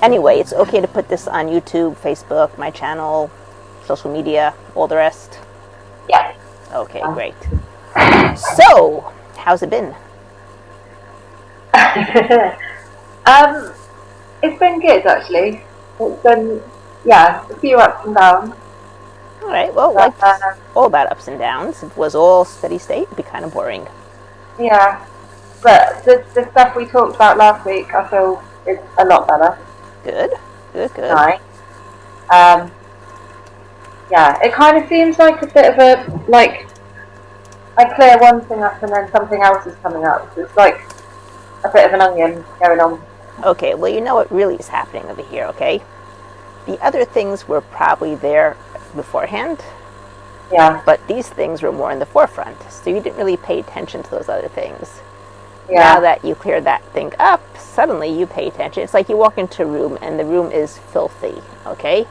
Anyway, it's okay to put this on YouTube, Facebook, my channel, social media, all the rest? Yeah. Okay, great. So, how's it been? It's been good, actually. It's been, a few ups and downs. All right, well, But, like all about ups and downs. If it was all steady state, it'd be kind of boring. yeah. But the stuff we talked about last week, I feel is a lot better. Good. Nice. It kind of seems like a bit of a, like, I clear one thing up and then something else is coming up. So it's like a bit of an onion going on. Okay, well, you know what really is happening over here, okay? The other things were probably there beforehand. Yeah. But these things were more in the forefront, so you didn't really pay attention to those other things. Yeah. Now that you cleared that thing up, suddenly you pay attention. It's like you walk into a room and the room is filthy, okay?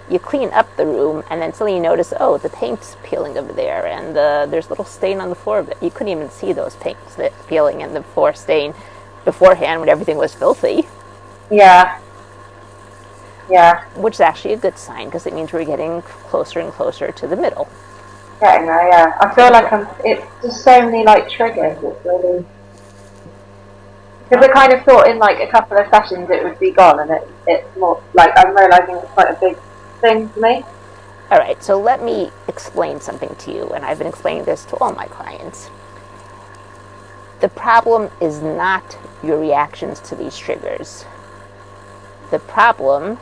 You clean up the room and then suddenly you notice, oh, the paint's peeling over there and there's a little stain on the floor of it. You couldn't even see those paints that peeling and the floor stain beforehand when everything was filthy. Yeah. Yeah. Which is actually a good sign because it means we're getting closer and closer to the middle. Getting there, yeah. I feel like it's just so many like triggers. It's really, because I kind of thought in like a couple of sessions it would be gone, and it's more like I'm realising it's quite a big thing for me. All right, so let me explain something to you, and I've been explaining this to all my clients. The problem is not your reactions to these triggers. The problem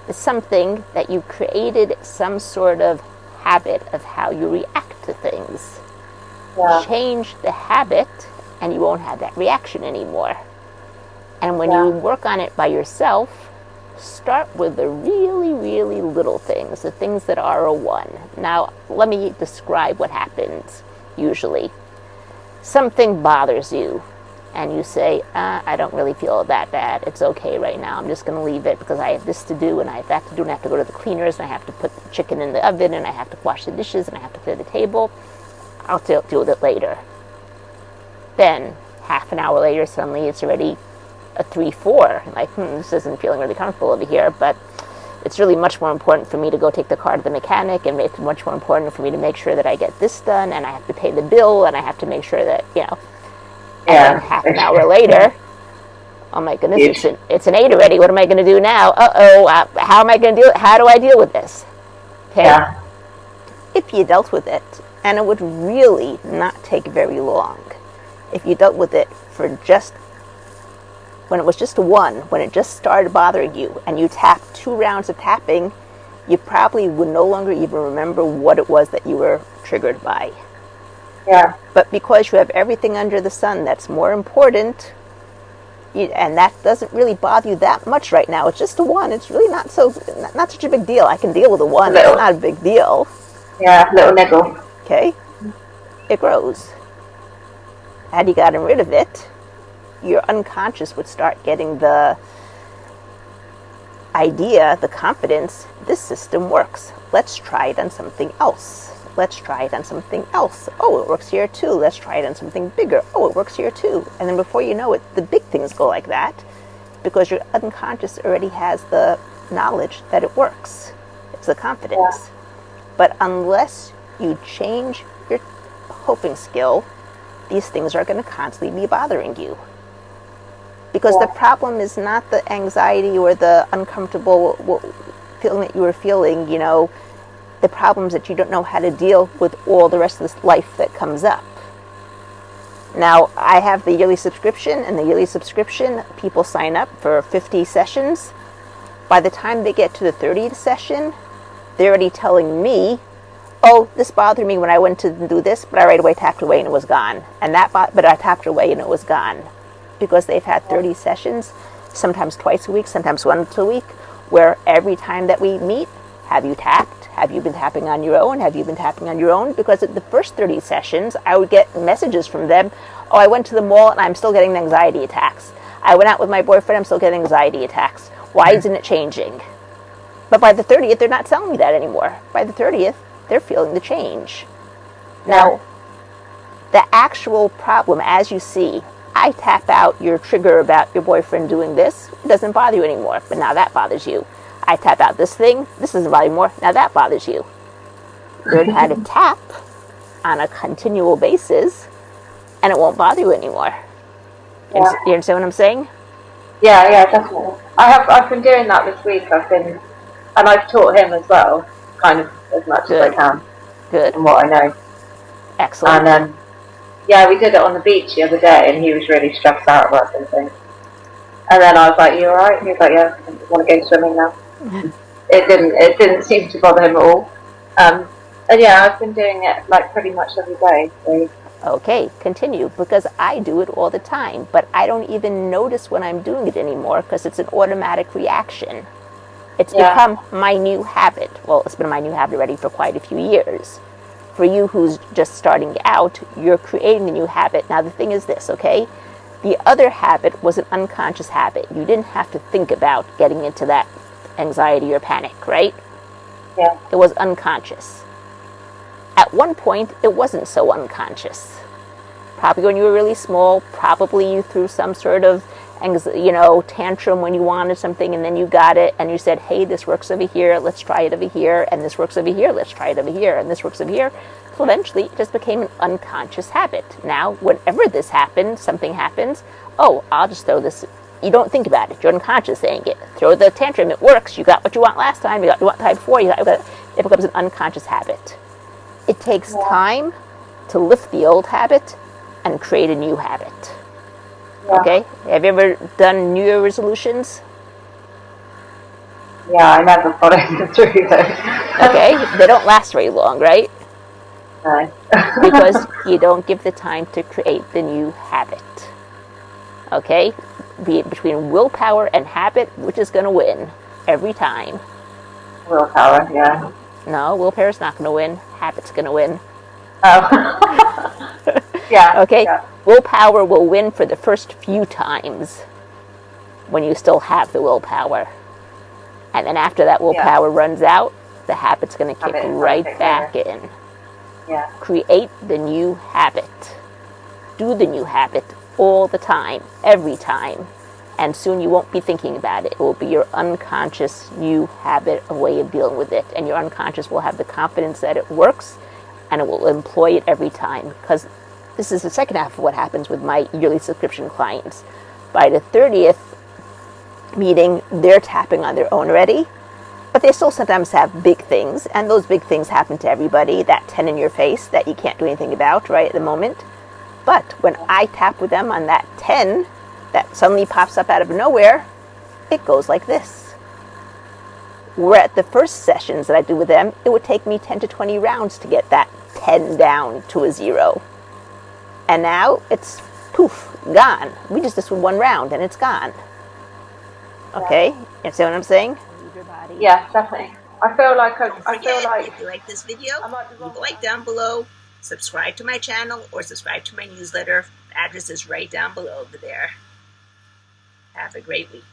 is something that you created some sort of habit of how you react to things. Yeah. Change the habit and you won't have that reaction anymore. And when you work on it by yourself, start with the really, really little things, the things that are a one. Now, let me describe what happens usually. Something bothers you, and you say, I don't really feel that bad. It's okay right now. I'm just going to leave it because I have this to do, and I have that to do, and I have to go to the cleaners, and I have to put the chicken in the oven, and I have to wash the dishes, and I have to clear the table. I'll deal with it later. Then, half an hour later, suddenly it's already a 3-4. Like, this isn't feeling really comfortable over here, but it's really much more important for me to go take the car to the mechanic, and it's much more important for me to make sure that I get this done, and I have to pay the bill, and I have to make sure that, and then half an hour later, oh my goodness, it's an 8 already. What am I going to do now? How am I going to deal? How do I deal with this? Okay. Yeah. If you dealt with it, and it would really not take very long, if you dealt with it for just when it was just a 1, when it just started bothering you, and you tapped 2 rounds of tapping, you probably would no longer even remember what it was that you were triggered by. Yeah. But because you have everything under the sun that's more important, and that doesn't really bother you that much right now, it's just a 1. It's really not such a big deal. I can deal with a 1. It's not a big deal. Yeah, little niggle. Okay? It grows. Had you gotten rid of it, your unconscious would start getting the idea, the confidence, this system works. Let's try it on something else. Let's try it on something else. Oh, it works here too. Let's try it on something bigger. Oh, it works here too. And then before you know it, the big things go like that because your unconscious already has the knowledge that it works. It's the confidence. Yeah. But unless you change your hoping skill, these things are going to constantly be bothering you. Because the problem is not the anxiety or the uncomfortable feeling that you were feeling, the problems that you don't know how to deal with all the rest of this life that comes up. Now, I have the yearly subscription, and the yearly subscription, people sign up for 50 sessions. By the time they get to the 30th session, they're already telling me, oh, this bothered me when I went to do this, but I right away tapped away and it was gone. But I tapped away and it was gone. Because they've had 30 sessions, sometimes twice a week, sometimes once a week, where every time that we meet, have you tapped? Have you been tapping on your own? Have you been tapping on your own? Because at the first 30 sessions, I would get messages from them, oh, I went to the mall and I'm still getting anxiety attacks. I went out with my boyfriend, I'm still getting anxiety attacks. Why isn't it changing? But by the 30th, they're not telling me that anymore. By the 30th, they're feeling the change. Now, the actual problem, as you see, I tap out your trigger about your boyfriend doing this, it doesn't bother you anymore, but now that bothers you. I tap out this thing, this doesn't bother you anymore, now that bothers you. Learn how to tap on a continual basis, and it won't bother you anymore. Yeah. You understand what I'm saying? Yeah, definitely. I've been doing that this week. And I've taught him as well, kind of as much as I can. Good. From what I know. Excellent. And yeah, we did it on the beach the other day, and he was really stressed out about something. And then I was like, "You alright?" He was like, "Yeah, I want to go swimming now." It didn't seem to bother him at all. And yeah, I've been doing it like pretty much every day. So. Okay, continue, because I do it all the time, but I don't even notice when I'm doing it anymore because it's an automatic reaction. It's become my new habit. Well, it's been my new habit already for quite a few years. For you who's just starting out, you're creating a new habit. Now, the thing is this, okay? The other habit was an unconscious habit. You didn't have to think about getting into that anxiety or panic, right? Yeah. It was unconscious. At one point, it wasn't so unconscious. Probably when you were really small, probably you threw some sort of tantrum when you wanted something, and then you got it, and you said, hey, this works over here, let's try it over here, and this works over here, let's try it over here, and this works over here. So eventually, it just became an unconscious habit. Now, whenever this happens, something happens, oh, I'll just throw this. You don't think about it. You're unconscious saying it. Throw the tantrum. It works. You got what you want last time. You got what you want the time before. It becomes an unconscious habit. It takes time to lift the old habit and create a new habit. Yeah. Okay? Have you ever done New Year resolutions? Yeah, I never followed them through those. Okay? They don't last very long, right? No. Because you don't give the time to create the new habit. Okay? Be it between willpower and habit, which is going to win every time? Willpower, yeah. No, willpower's not going to win. Habit's going to win. Oh. Yeah. Okay? Yeah. Willpower will win for the first few times when you still have the willpower. And then after that willpower runs out, the habit's going to kick right back in. Yeah. Create the new habit. Do the new habit all the time, every time. And soon you won't be thinking about it. It will be your unconscious new habit, a way of dealing with it. And your unconscious will have the confidence that it works, and it will employ it every time. Because this is the second half of what happens with my yearly subscription clients. By the 30th meeting, they're tapping on their own already. But they still sometimes have big things. And those big things happen to everybody. That 10 in your face that you can't do anything about right at the moment. But when I tap with them on that 10, that suddenly pops up out of nowhere, it goes like this. Where at the first sessions that I do with them, it would take me 10 to 20 rounds to get that 10 down to a 0. And now it's poof, gone. We just did one round and it's gone. Okay? You see what I'm saying? Yeah, definitely. I feel like if you like this video, leave a like down below, subscribe to my channel, or subscribe to my newsletter. The address is right down below over there. Have a great week.